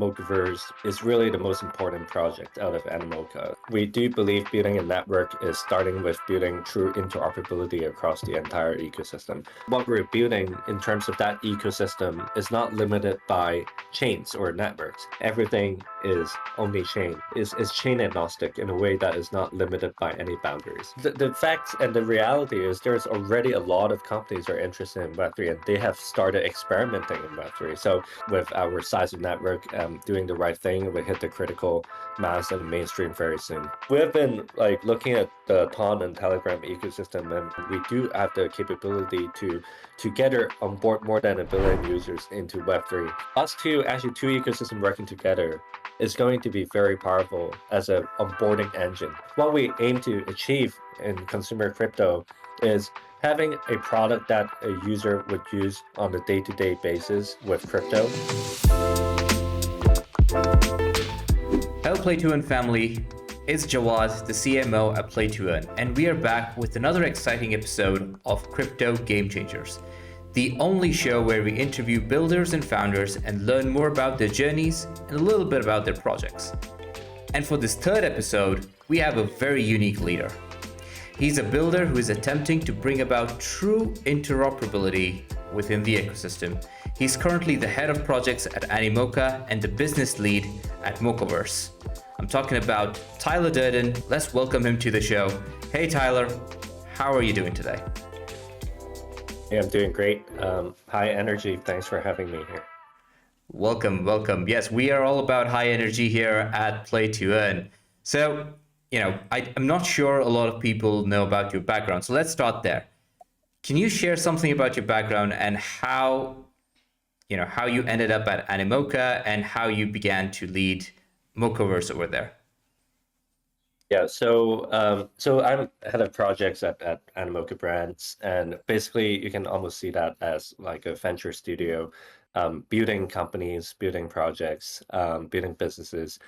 Mocaverse is really the most important project out of Animoca. We do believe building a network is starting with building true interoperability across the entire ecosystem. What we're building in terms of that ecosystem is not limited by chains or networks. Everything is omni-chain, is chain agnostic in a way that is not limited by any boundaries. The fact and the reality is there's already a lot of companies are interested in Web3 and they have started experimenting in Web3. So with our size of network doing the right thing, we hit the critical mass and mainstream very soon. We have been looking at the TON and Telegram ecosystem, and we do have the capability to together onboard more than 1 billion users into Web3. Us two, actually two ecosystems working together is going to be very powerful as an onboarding engine. What we aim to achieve in consumer crypto is having a product that a user would use on a day-to-day basis with crypto. Hello PlayToEarn family, it's Jawad, the CMO at PlayToEarn, and we are back with another exciting episode of Crypto Game Changers, the only show where we interview builders and founders and learn more about their journeys and a little bit about their projects. And for this third episode, we have a very unique leader. He's a builder who is attempting to bring about true interoperability within the ecosystem. He's currently the head of projects at Animoca and the business lead at Mocaverse. I'm talking about Tyler Durden. Let's welcome him to the show. Hey Tyler, how are you doing today? Hey, I'm doing great. High energy, thanks for having me here. Welcome. Yes, we are all about high energy here at PlayToEarn. So, I'm not sure a lot of people know about your background. So let's start there. Can you share something about your background and how you ended up at Animoca and how you began to lead Mocaverse over there? Yeah, so I'm head of projects at Animoca Brands, and basically you can almost see that as like a venture studio, building companies, building projects, building businesses,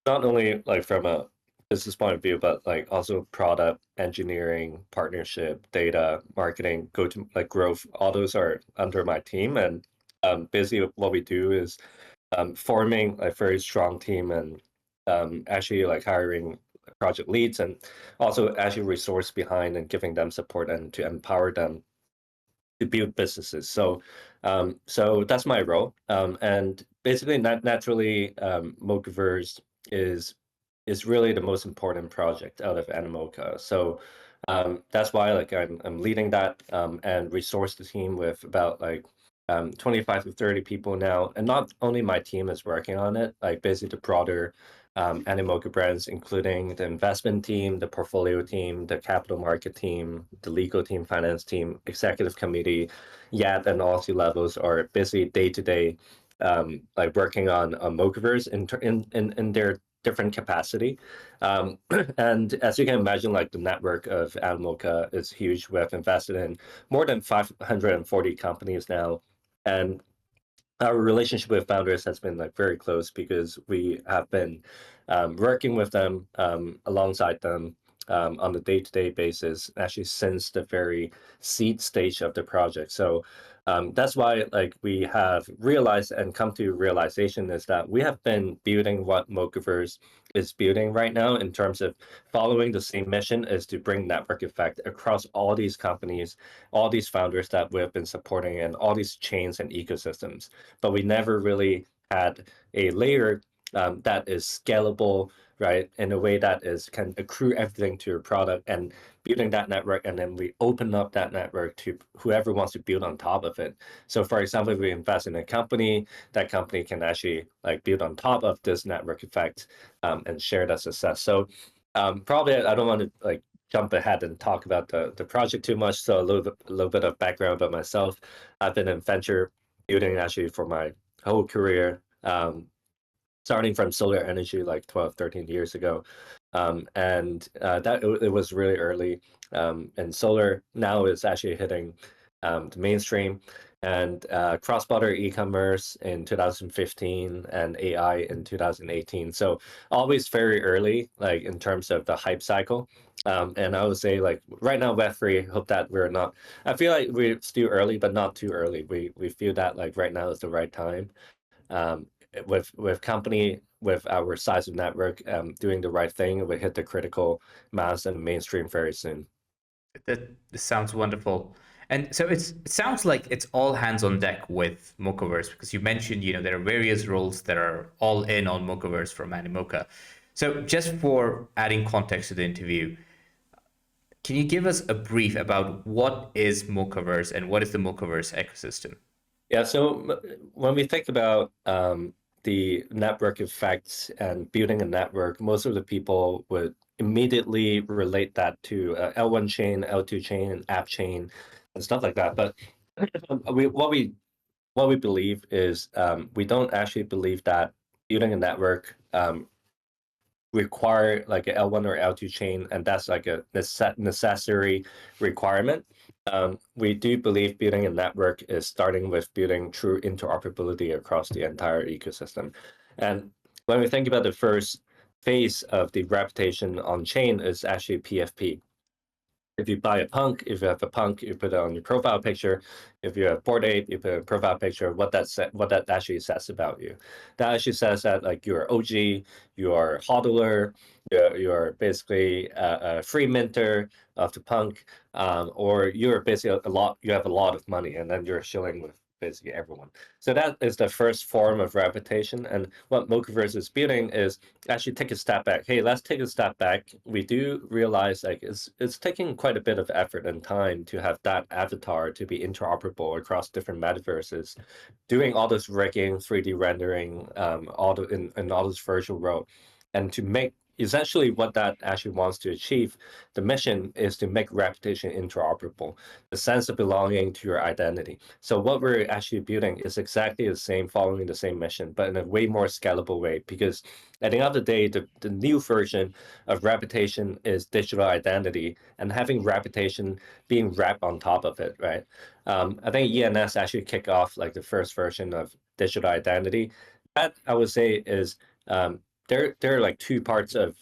not only like from a business point of view, but like also product engineering, partnership, data, marketing, go to like growth. All those are under my team, and basically what we do is forming a very strong team and actually like hiring project leads and also actually resource behind and giving them support and to empower them to build businesses. So that's my role. And basically naturally, Mocaverse is really the most important project out of Animoca. So that's why like I'm leading that and resource the team with about 25 to 30 people now. And not only my team is working on it, like basically the broader Animoca Brands, including the investment team, the portfolio team, the capital market team, the legal team, finance team, executive committee, yet and all C-levels are busy day to day, like working on Mocaverse in their different capacity. And as you can imagine, like the network of Animoca is huge. We have invested in more than 540 companies now. And our relationship with founders has been like very close because we have been working with them alongside them on a day-to-day basis, actually since the very seed stage of the project. So that's why like we have realized and come to realization is that we have been building what Mocaverse is building right now in terms of following the same mission is to bring network effect across all these companies, all these founders that we have been supporting and all these chains and ecosystems. But we never really had a layer that is scalable, right, in a way that can accrue everything to your product and building that network, and then we open up that network to whoever wants to build on top of it. So for example, if we invest in a company, that company can actually like build on top of this network effect and share that success. So probably I don't want to like jump ahead and talk about the project too much. So a little bit of background about myself. I've been in venture building actually for my whole career. Starting from solar energy like 12, 13 years ago. And it was really early. And solar now is actually hitting the mainstream, and cross-border e-commerce in 2015 and AI in 2018. So always very early, like in terms of the hype cycle. And I would say like right now, Web3, hope that we're not, I feel like we're still early, but not too early. We feel that like right now is the right time. with company with our size of network doing the right thing, we hit the critical mass and mainstream very soon. That this sounds wonderful. And so it sounds like it's all hands on deck with Mocaverse because you mentioned, there are various roles that are all in on Mocaverse from Animoca. So just for adding context to the interview, can you give us a brief about what is Mocaverse and what is the Mocaverse ecosystem? Yeah, so when we think about the network effects and building a network, most of the people would immediately relate that to L1 chain, L2 chain, app chain, and stuff like that. But we, what we believe is we don't actually believe that building a network require like a L1 or L2 chain, and that's like a necessary requirement. We do believe building a network is starting with building true interoperability across the entire ecosystem. And when we think about the first phase of the reputation on chain is actually PFP. If you buy a punk, if you have a punk, you put it on your profile picture. If you have Bored Ape, you put a profile picture. What that actually says about you. That actually says that like you're OG, you are hodler, you're basically a free minter of the punk, or you're basically you have a lot of money, and then you're shilling with basically everyone. So that is the first form of reputation. And what Mocaverse is building is actually take a step back. Hey, let's take a step back. We do realize like it's taking quite a bit of effort and time to have that avatar to be interoperable across different metaverses, doing all this rigging, 3D rendering, all the in all this virtual world, and to make essentially what that actually wants to achieve. The mission is to make reputation interoperable, the sense of belonging to your identity. So what we're actually building is exactly the same, following the same mission, but in a way more scalable way, because at the end of the day, the new version of reputation is digital identity, and having reputation being wrapped on top of it, right? I think ENS actually kicked off like the first version of digital identity. That I would say is there are like two parts of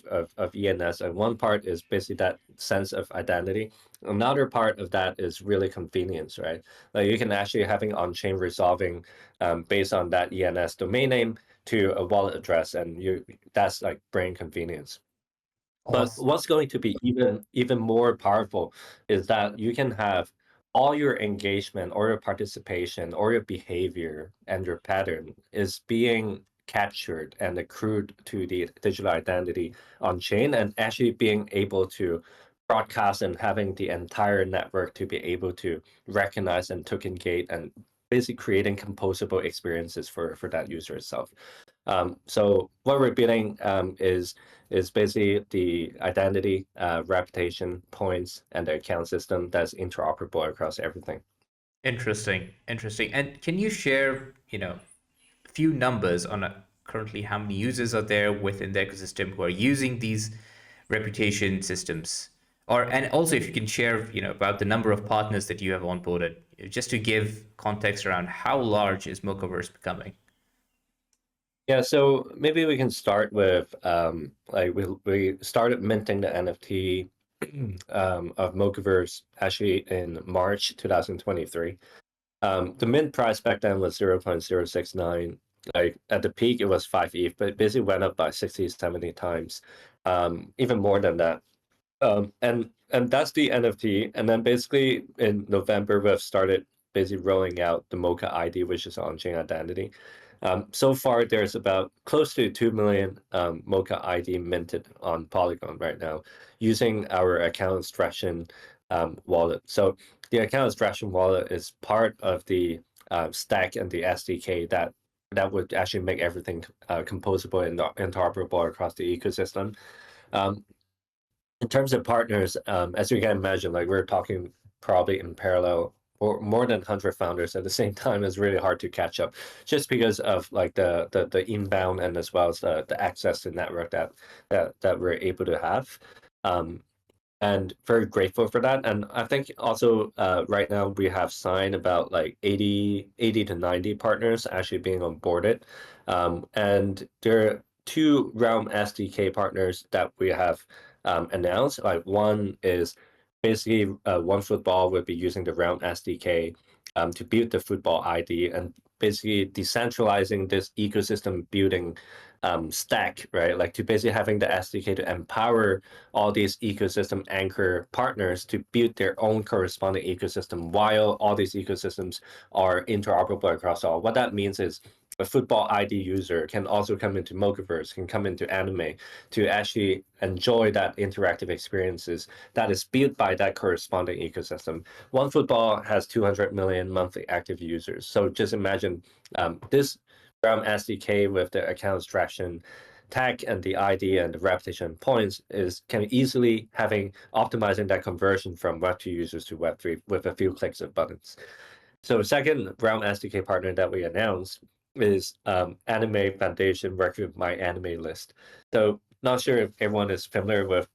ENS, and one part is basically that sense of identity. Another part of that is really convenience, right? Like you can actually having on-chain resolving based on that ENS domain name to a wallet address, and that's like brain convenience. But Awesome. what's going to be even more powerful is that you can have all your engagement or your participation or your behavior and your pattern is being captured and accrued to the digital identity on chain, and actually being able to broadcast and having the entire network to be able to recognize and token gate and basically creating composable experiences for that user itself. So what we're building is basically the identity, reputation, points, and the account system that's interoperable across everything. Interesting. Interesting. And can you share, a few numbers on currently how many users are there within the ecosystem who are using these reputation systems? Or and also if you can share, about the number of partners that you have onboarded, just to give context around how large is Mocaverse becoming. Yeah, so maybe we can start with like we started minting the NFT of Mocaverse actually in March 2023. The mint price back then was 0.069. Like at the peak, it was 5 ETH, but it basically went up by 60, 70 times, even more than that. And that's the NFT. And then basically in November, we've started basically rolling out the MOCA ID, which is on-chain identity. So far, there's about close to 2 million MOCA ID minted on Polygon right now using our account abstraction wallet. So the account abstraction wallet is part of the stack and the SDK that would actually make everything composable and interoperable across the ecosystem. Um, in terms of partners, as you can imagine, like we're talking probably in parallel or more than 100 founders at the same time is really hard to catch up, just because of like the inbound and as well as the access to network that we're able to have. Um, and very grateful for that. And I think also right now we have signed about like 80 to 90 partners actually being onboarded. And there are two Realm SDK partners that we have announced. Like one is basically OneFootball will be using the Realm SDK to build the football ID. And basically decentralizing this ecosystem building stack, right? Like to basically having the SDK to empower all these ecosystem anchor partners to build their own corresponding ecosystem while all these ecosystems are interoperable across all. What that means is a football ID user can also come into Mocaverse, can come into anime to actually enjoy that interactive experiences that is built by that corresponding ecosystem. OneFootball has 200 million monthly active users. So just imagine this Realm SDK with the account abstraction tag and the ID and the reputation points can easily optimizing that conversion from Web2 users to Web3 with a few clicks of buttons. So second Realm SDK partner that we announced is Anime Foundation working with my anime list. So not sure if everyone is familiar with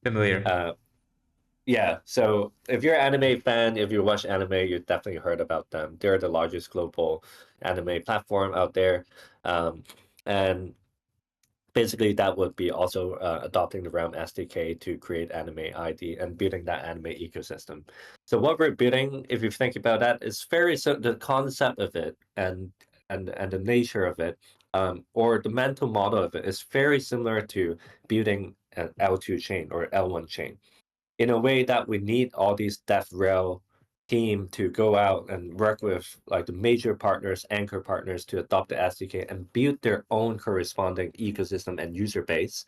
yeah, so if you're an anime fan, if you watch anime, you definitely heard about them. They're the largest global anime platform out there. And basically that would be also adopting the Realm SDK to create anime ID and building that anime ecosystem. So what we're building, if you think about that, is the concept of it and the nature of it, or the mental model of it is very similar to building an L2 chain or L1 chain in a way that we need all these DevRel team to go out and work with like the major partners, anchor partners to adopt the SDK and build their own corresponding ecosystem and user base,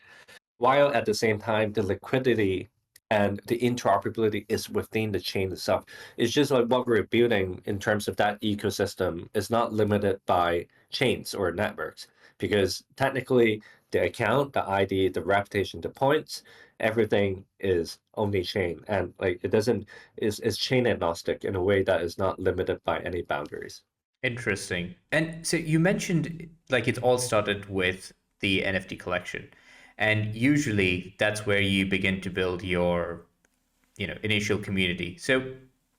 while at the same time the liquidity and the interoperability is within the chain itself. It's just like what we're building in terms of that ecosystem is not limited by chains or networks, because technically the account, the ID, the reputation, the points, everything is only chain, and like it doesn't is chain agnostic in a way that is not limited by any boundaries. Interesting. And so you mentioned like it all started with the NFT collection. And usually that's where you begin to build your, initial community. So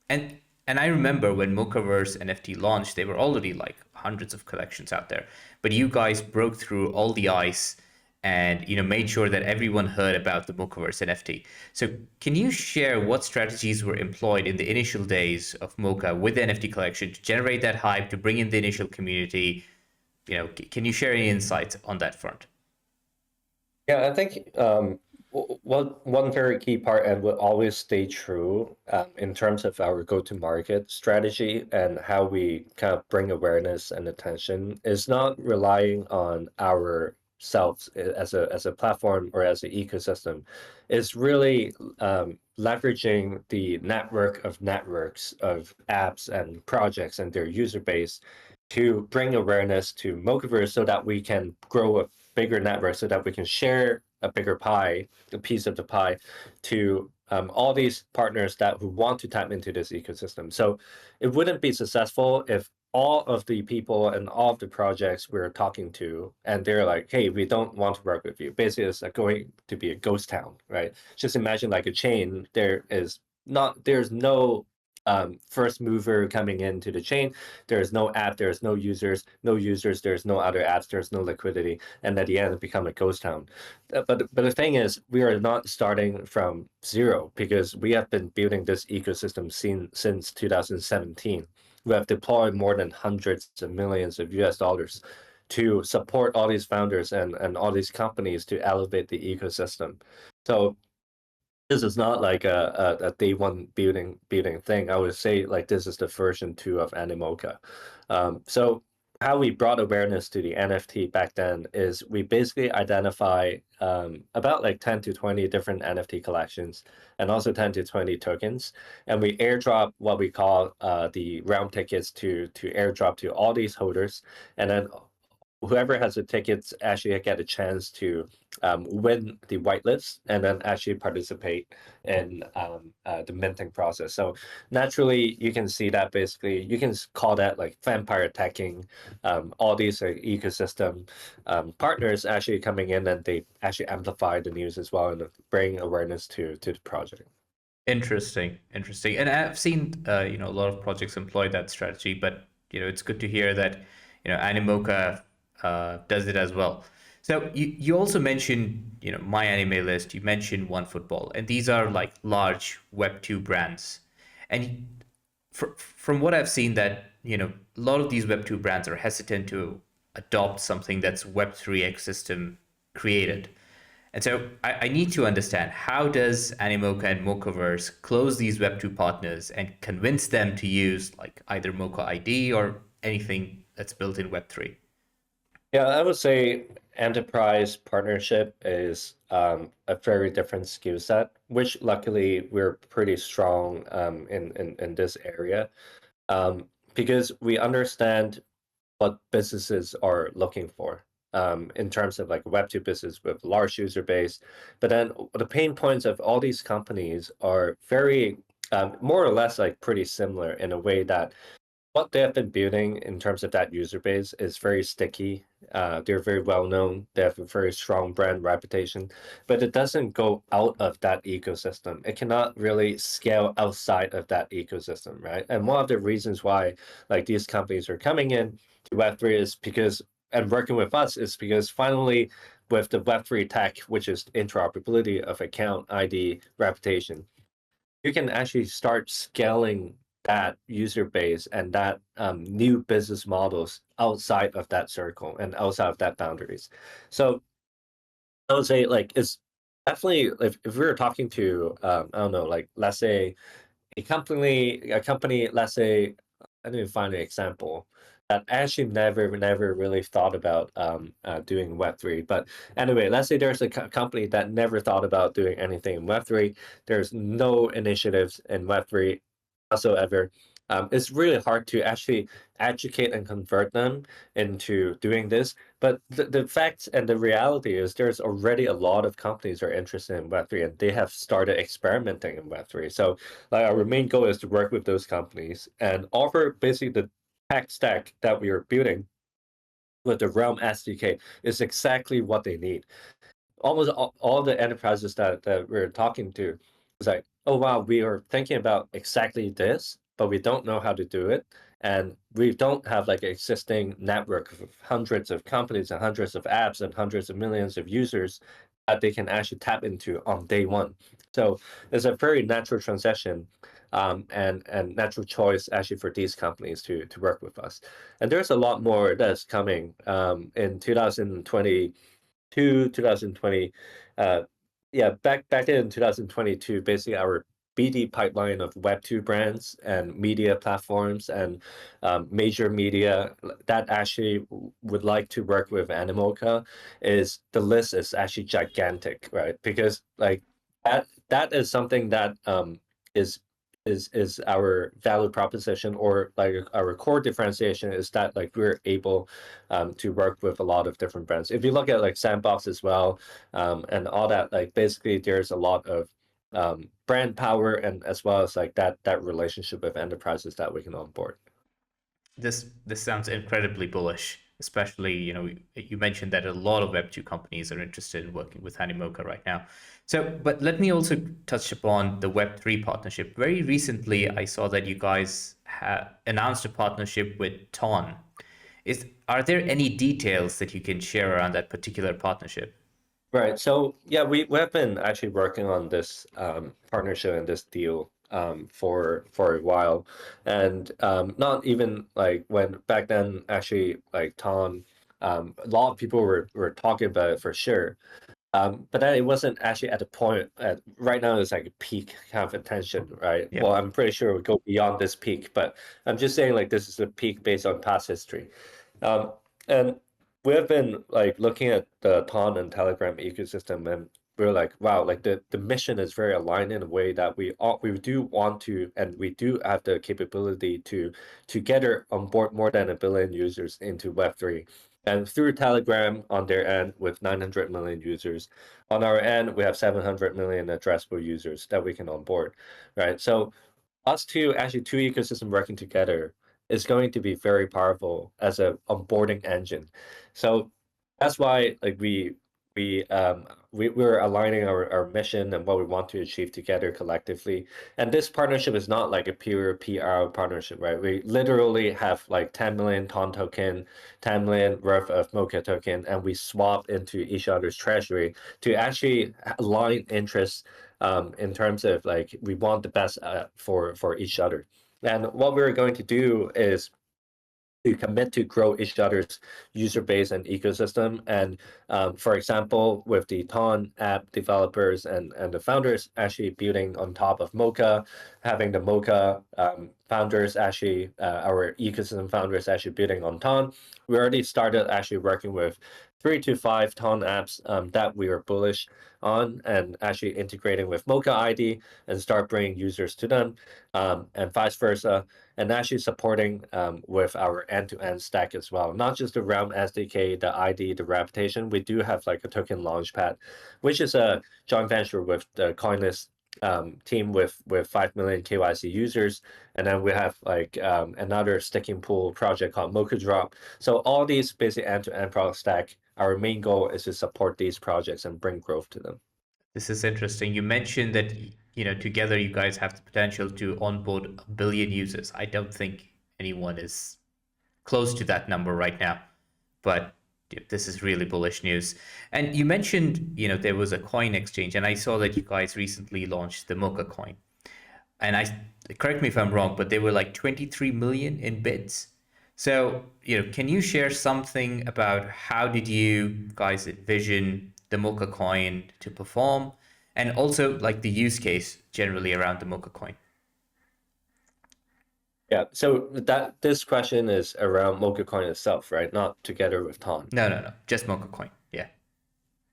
and and I remember when Mocaverse NFT launched, there were already like hundreds of collections out there. But you guys broke through all the ice and made sure that everyone heard about the Mocaverse NFT. So can you share what strategies were employed in the initial days of Moca with the NFT collection to generate that hype, to bring in the initial community? Can you share any insights on that front? Yeah, I think one very key part and will always stay true in terms of our go-to-market strategy and how we kind of bring awareness and attention is not relying on ourselves as a platform or as an ecosystem. It's really leveraging the network of networks of apps and projects and their user base to bring awareness to Mocaverse so that we can grow a bigger network, so that we can share a bigger pie, a piece of the pie, to all these partners who want to tap into this ecosystem. So it wouldn't be successful if all of the people and all of the projects we're talking to, and they're like, hey, we don't want to work with you. Basically, it's like going to be a ghost town, right? Just imagine like a chain. There's no first mover coming into the chain. There's no app, there's no users, there's no other apps, there's no liquidity, and at the end it become a ghost town. But the thing is, we are not starting from zero, because we have been building this ecosystem since 2017. We have deployed more than hundreds of millions of US dollars to support all these founders and all these companies to elevate the ecosystem. So this is not like a day one building thing. I would say like this is the version 2 of Animoca. So how we brought awareness to the NFT back then is we basically identify about like 10 to 20 different NFT collections and also 10 to 20 tokens. And we airdrop what we call the realm tickets to airdrop to all these holders. And then whoever has the tickets actually get a chance to win the whitelist and then actually participate in the minting process. So naturally, you can see that basically you can call that like vampire attacking. All these ecosystem partners actually coming in, and they actually amplify the news as well and bring awareness to the project. Interesting. And I've seen a lot of projects employ that strategy, but it's good to hear that Animoca does it as well. So you also mentioned, My Anime List, you mentioned OneFootball, and these are like large Web2 brands. And from what I've seen that, a lot of these Web2 brands are hesitant to adopt something that's Web3 ecosystem created. And so I need to understand, how does Animoca and Mocaverse close these Web2 partners and convince them to use like either Moca ID or anything that's built in Web3? Yeah, I would say enterprise partnership is a very different skill set, which luckily we're pretty strong in this area, because we understand what businesses are looking for, in terms of like Web2 business with large user base. But then the pain points of all these companies are very, more or less like pretty similar in a way that what they have been building in terms of that user base is very sticky. They're very well known. They have a very strong brand reputation, but it doesn't go out of that ecosystem. It cannot really scale outside of that ecosystem, right? And one of the reasons why like these companies are coming in to Web3 is because, and working with us is because finally with the Web3 tech, which is interoperability of account ID reputation, you can actually start scaling that user base and that new business models outside of that circle and outside of that boundaries. So I would say like it's definitely, if we were talking to I don't know, like let's say a company, let's say, I didn't find an example that actually never really thought about doing Web3. But anyway, let's say there's a company that never thought about doing anything in Web3. There's no initiatives in Web3 whatsoever. It's really hard to actually educate and convert them into doing this. But the fact and the reality is there's already a lot of companies are interested in Web3 and they have started experimenting in Web3. So like our main goal is to work with those companies and offer basically the tech stack that we are building with the Realm SDK is exactly what they need. Almost all the enterprises that we're talking to is like, oh wow, we are thinking about exactly this, but we don't know how to do it. And we don't have like an existing network of hundreds of companies and hundreds of apps and hundreds of millions of users that they can actually tap into on day one. So it's a very natural transition, and natural choice actually for these companies to work with us. And there's a lot more that's coming in 2020. uh yeah, back then in 2022, basically our BD pipeline of Web2 brands and media platforms and major media that actually would like to work with Animoca, is the list is actually gigantic, right? Because like that is something that is is our value proposition, or like our core differentiation is that like we're able to work with a lot of different brands. If you look at like Sandbox as well, and all that, like basically there's a lot of brand power and as well as like that relationship with enterprises that we can onboard. This sounds incredibly bullish, especially, you mentioned that a lot of Web2 companies are interested in working with Animoca right now. So, but let me also touch upon the Web3 partnership. Very recently, I saw that you guys announced a partnership with TON. Are there any details that you can share around that particular partnership? Right. So yeah, we have been actually working on this partnership and this deal for a while, and not even like when back then actually like Tom, a lot of people were talking about it for sure. But then it wasn't actually at the point at right now it's like a peak kind of attention, right? Yeah. Well, I'm pretty sure we'll go beyond this peak, but I'm just saying like this is a peak based on past history. Um, and we have been like looking at the Ton and Telegram ecosystem, and we're like, wow, like the mission is very aligned in a way that we do want to, and we do have the capability to together onboard more than 1 billion users into Web3. And through Telegram on their end with 900 million users, on our end we have 700 million addressable users that we can onboard, right? So us two, actually two ecosystem working together is going to be very powerful as a onboarding engine. So that's why like we're aligning our mission and what we want to achieve together collectively. And this partnership is not like a pure PR partnership, right? We literally have like 10 million TON token, 10 million worth of MOCA token, and we swap into each other's treasury to actually align interests, in terms of like we want the best for each other. And what we're going to do is to commit to grow each other's user base and ecosystem. And for example, with the TON app developers and the founders actually building on top of MOCA, having the MOCA founders actually, our ecosystem founders actually building on TON, we already started actually working with 3 to 5 TON apps that we are bullish on, and actually integrating with MOCA ID and start bringing users to them, and vice versa, and actually supporting with our end-to-end stack as well. Not just the Realm SDK, the ID, the reputation. We do have like a token launchpad, which is a joint venture with the Coinlist team with 5 million KYC users. And then we have like another staking pool project called MOCA Drop. So all these basic end-to-end product stack, our main goal is to support these projects and bring growth to them. This is interesting. You mentioned that, together you guys have the potential to onboard 1 billion users. I don't think anyone is close to that number right now, but this is really bullish news. And you mentioned, there was a coin exchange, and I saw that you guys recently launched the MOCA Coin. And correct me if I'm wrong, but they were like 23 million in bids. So, can you share something about how did you guys envision the MOCA Coin to perform, and also like the use case generally around the MOCA Coin? Yeah, so this question is around MOCA Coin itself, right? Not together with TON. No, just MOCA Coin. Yeah.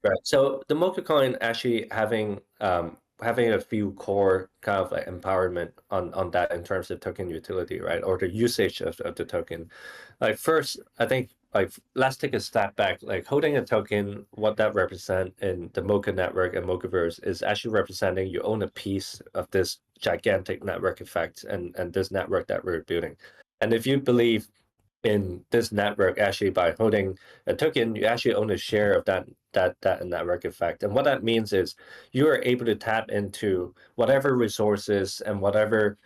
Right. So the MOCA Coin actually having a few core kind of like empowerment on that in terms of token utility, right? Or the usage of the token. Like first, I think like let's take a step back. Like holding a token, what that represent in the MOCA network and Mocaverse is actually representing you own a piece of this gigantic network effect and this network that we're building. And if you believe in this network, actually by holding a token, you actually own a share of that network effect. And what that means is you are able to tap into whatever resources and whatever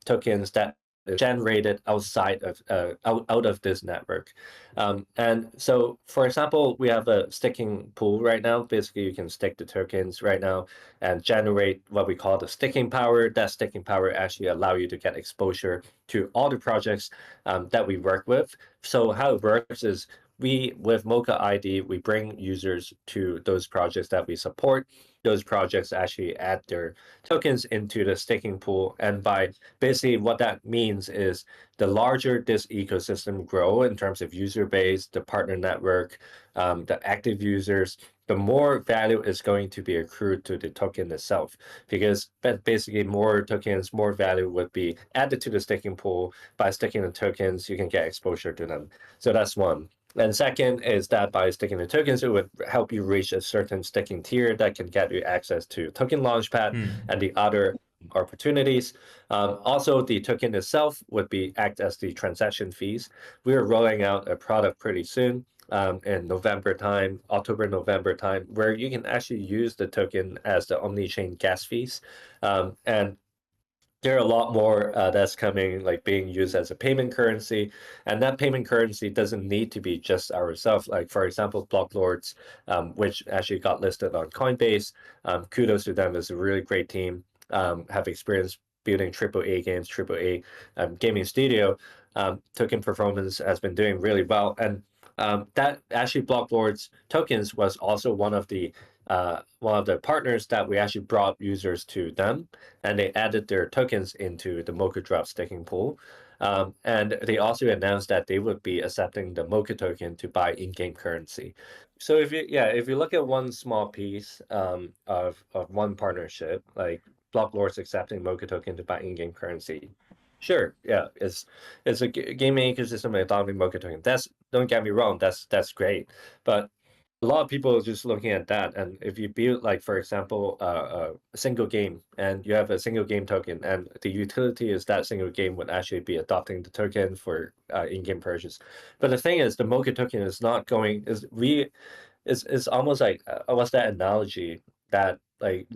tokens that is generated outside of out of this network. And so, for example, we have a staking pool right now. Basically, you can stake the tokens right now and generate what we call the staking power. That staking power actually allow you to get exposure to all the projects that we work with. So how it works is with MOCA ID, we bring users to those projects that we support. Those projects actually add their tokens into the staking pool. And by basically what that means is the larger this ecosystem grow in terms of user base, the partner network, the active users, the more value is going to be accrued to the token itself, because basically more tokens, more value would be added to the staking pool. By staking the tokens, you can get exposure to them. So that's one. And second is that by staking the tokens, it would help you reach a certain staking tier that can get you access to token launchpad and the other opportunities. Also, the token itself would act as the transaction fees. We are rolling out a product pretty soon in November time, October, November time, where you can actually use the token as the omni-chain gas fees. And there are a lot more that's coming, like being used as a payment currency, and that payment currency doesn't need to be just ourselves. Like for example, Blocklords, which actually got listed on Coinbase. Kudos to them, it's a really great team. Have experience building AAA games, AAA gaming studio. Token performance has been doing really well, and that actually Blocklords tokens was also one of the partners that we actually brought users to them, and they added their tokens into the MOCA Drop staking pool. And they also announced that they would be accepting the MOCA token to buy in-game currency. So if you look at one small piece of one partnership, like Blocklords accepting MOCA token to buy in-game currency, sure, yeah, it's a gaming ecosystem adopting MOCA token. Don't get me wrong, that's great, but a lot of people are just looking at that. And if you build, like for example, a single game, and you have a single game token, and the utility is that single game would actually be adopting the token for in-game purchase. But the thing is, the MOCA token is not going. It's almost like what's that analogy that like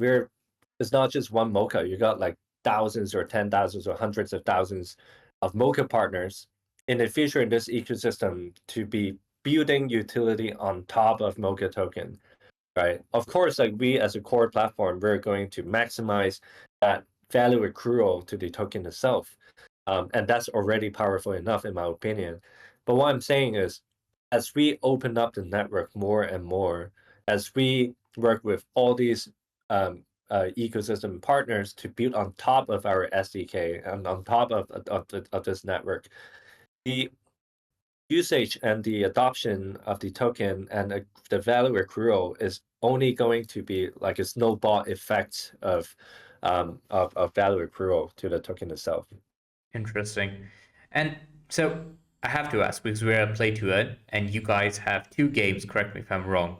it's not just one MOCA. You got like thousands or 10,000s or hundreds of thousands of MOCA partners in the future in this ecosystem to be building utility on top of MOCA token, right? Of course, like we as a core platform, we're going to maximize that value accrual to the token itself. And that's already powerful enough, in my opinion. But what I'm saying is, as we open up the network more and more, as we work with all these um, ecosystem partners to build on top of our SDK and on top of this network, the usage and the adoption of the token and the value accrual is only going to be like a snowball effect of value accrual to the token itself. Interesting. And so I have to ask because we're at Play to Earn, and you guys have two games, correct me if I'm wrong,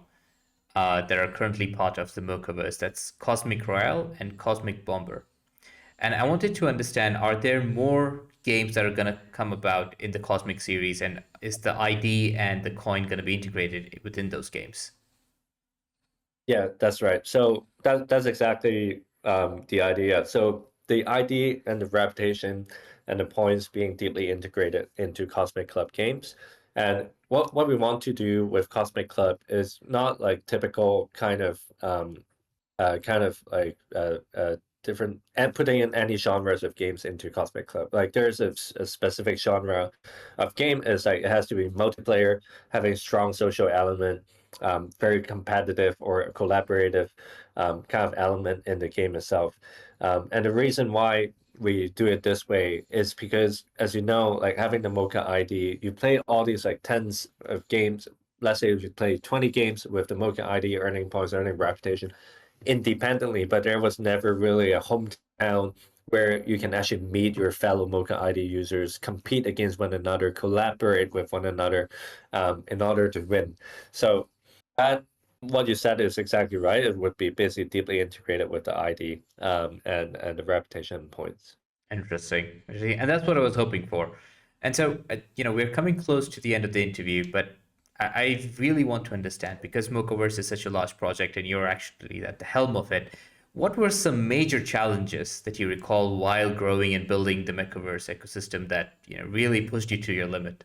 that are currently part of the Mocaverse. That's Cosmic Royale and Cosmic Bomber. And I wanted to understand, are there more games that are going to come about in the Cosmic series? And is the ID and the coin going to be integrated within those games? Yeah, that's right. So that's exactly the idea. So the ID and the reputation and the points being deeply integrated into Cosmic Club games. And what we want to do with Cosmic Club is not like typical kind of like different and putting in any genres of games into Cosmic Club. Like there's a specific genre of game is like it has to be multiplayer, having strong social element, very competitive or collaborative kind of element in the game itself. And the reason why we do it this way is because, as you know, like having the Mocha ID, you play all these like tens of games. Let's say if you play 20 games with the Mocha ID, earning points, earning reputation independently, but there was never really a hometown where you can actually meet your fellow Mocha ID users, compete against one another, collaborate with one another, in order to win. So that what you said is exactly right. It would be basically deeply integrated with the ID and the reputation points. Interesting. Interesting. And that's what I was hoping for. And so, we're coming close to the end of the interview, but I really want to understand because Mocaverse is such a large project and you're actually at the helm of it. What were some major challenges that you recall while growing and building the Mocaverse ecosystem that really pushed you to your limit?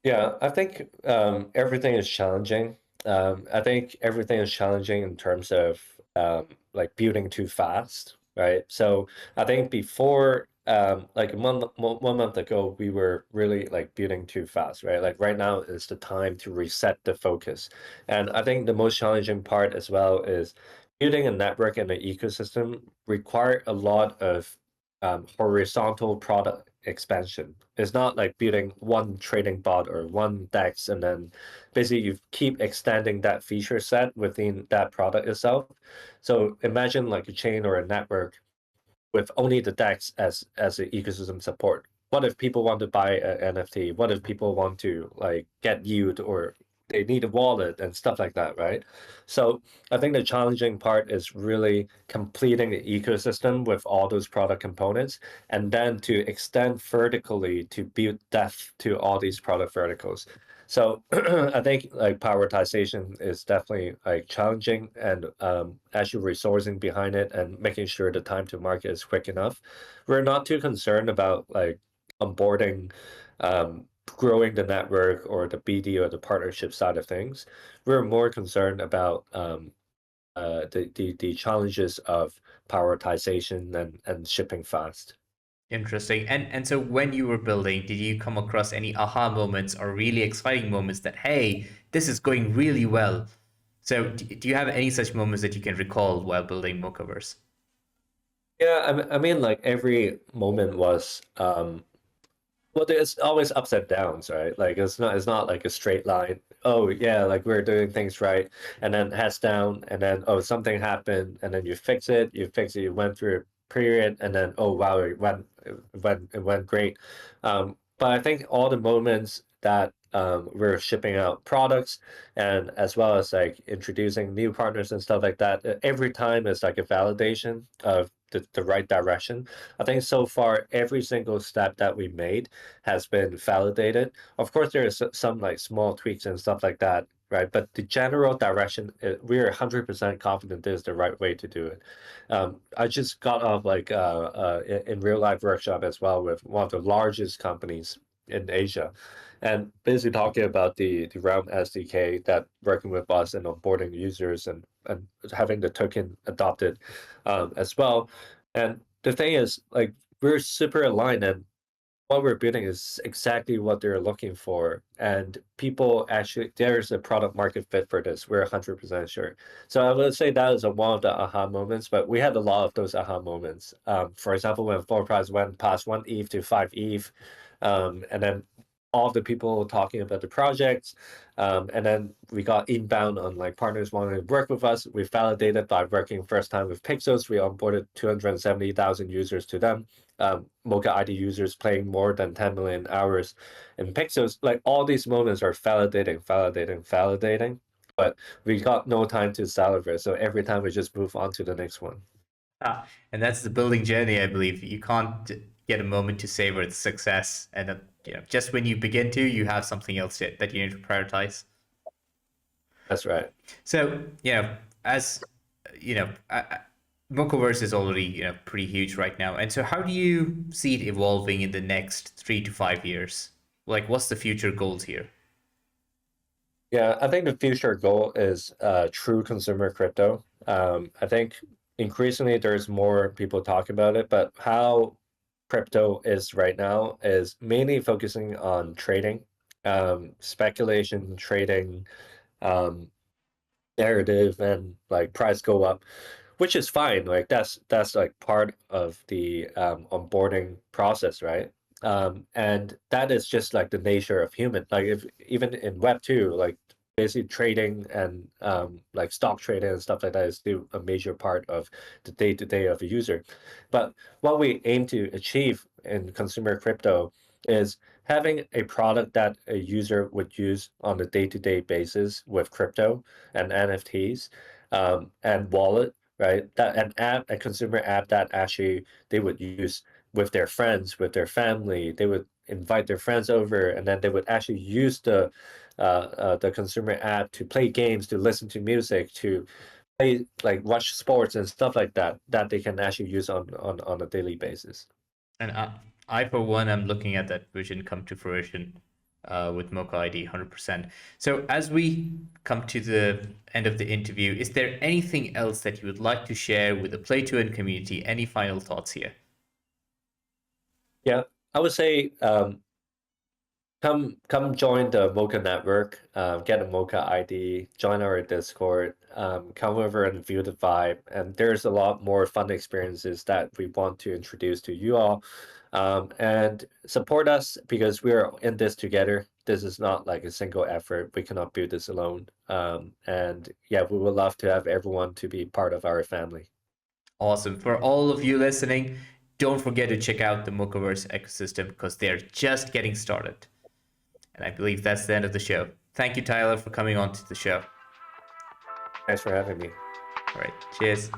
Yeah, I think everything is challenging. I think everything is challenging in terms of like building too fast, right? So I think before like 1 month ago, we were really like building too fast, right? Like right now is the time to reset the focus. And I think the most challenging part as well is building a network and an ecosystem require a lot of horizontal product expansion. It's not like building one trading bot or one DEX and then basically you keep extending that feature set within that product itself. So imagine like a chain or a network with only the DEX as the ecosystem support. What if people want to buy an NFT? What if people want to like get yield or they need a wallet and stuff like that, right? So I think the challenging part is really completing the ecosystem with all those product components and then to extend vertically to build depth to all these product verticals. So I think like prioritization is definitely like challenging and actually resourcing behind it and making sure the time to market is quick enough. We're not too concerned about like onboarding, growing the network or the BD or the partnership side of things. We're more concerned about the challenges of prioritization and shipping fast. Interesting. And so when you were building, did you come across any aha moments or really exciting moments that, hey, this is going really well? So do you have any such moments that you can recall while building Mocaverse? Yeah, I mean, like every moment was well, there's always ups and downs, right? Like it's not like a straight line. Oh yeah, like we're doing things right, and then heads down, and then oh something happened, and then you fix it, you went through a period, and then oh wow, it went great. But I think all the moments that we're shipping out products and as well as like introducing new partners and stuff like that, every time is like a validation of the right direction. I think so far every single step that we made has been validated. Of course, there is some like small tweaks and stuff like that, right? But the general direction, we're 100% confident this is the right way to do it. I just got off like in real life workshop as well with one of the largest companies in Asia, and basically talking about the Realm SDK that working with us and onboarding users and having the token adopted as well. And the thing is, like we're super aligned, and what we're building is exactly what they're looking for. And people actually, there's a product market fit for this. We're 100% sure. So I would say that is one of the aha moments, but we had a lot of those aha moments. For example, when floor price went past 1 ETH to 5 ETH, and then all the people talking about the projects, and then we got inbound on like partners wanting to work with us. We validated by working first time with Pixels. We onboarded 270,000 users to them. MOCA ID users playing more than 10 million hours in Pixels. Like all these moments are validating, but we got no time to celebrate. So every time we just move on to the next one. And that's the building journey, I believe. You can't get a moment to savor the success, and then, just when you begin to, you have something else that you need to prioritize. That's right. So, as Mocaverse is already pretty huge right now, and so how do you see it evolving in the next 3 to 5 years? Like, what's the future goals here? Yeah, I think the future goal is true consumer crypto. I think increasingly there's more people talking about it, but how crypto is right now is mainly focusing on trading, speculation, trading, um, narrative, and like price go up, which is fine. Like that's like part of the onboarding process, right? And that is just like the nature of human. Like if even in Web2, like basically trading and like stock trading and stuff like that is still a major part of the day-to-day of a user. But what we aim to achieve in consumer crypto is having a product that a user would use on a day-to-day basis with crypto and NFTs, and wallet, right? That an app, a consumer app that actually they would use with their friends, with their family. They would invite their friends over, and then they would actually use the consumer app to play games, to listen to music, to play like watch sports and stuff like that. That they can actually use on a daily basis. And I, for one, am looking at that vision come to fruition with Mocha ID 100%. So, as we come to the end of the interview, is there anything else that you would like to share with the PlayToEarn community? Any final thoughts here? Yeah, I would say come join the Mocha network, get a Mocha ID, join our Discord, come over and view the vibe. And there's a lot more fun experiences that we want to introduce to you all. And support us because we're in this together. This is not like a single effort. We cannot build this alone. And yeah, we would love to have everyone to be part of our family. Awesome. For all of you listening, don't forget to check out the Mocaverse ecosystem because they're just getting started. And I believe that's the end of the show. Thank you, Tyler, for coming on to the show. Thanks for having me. All right. Cheers.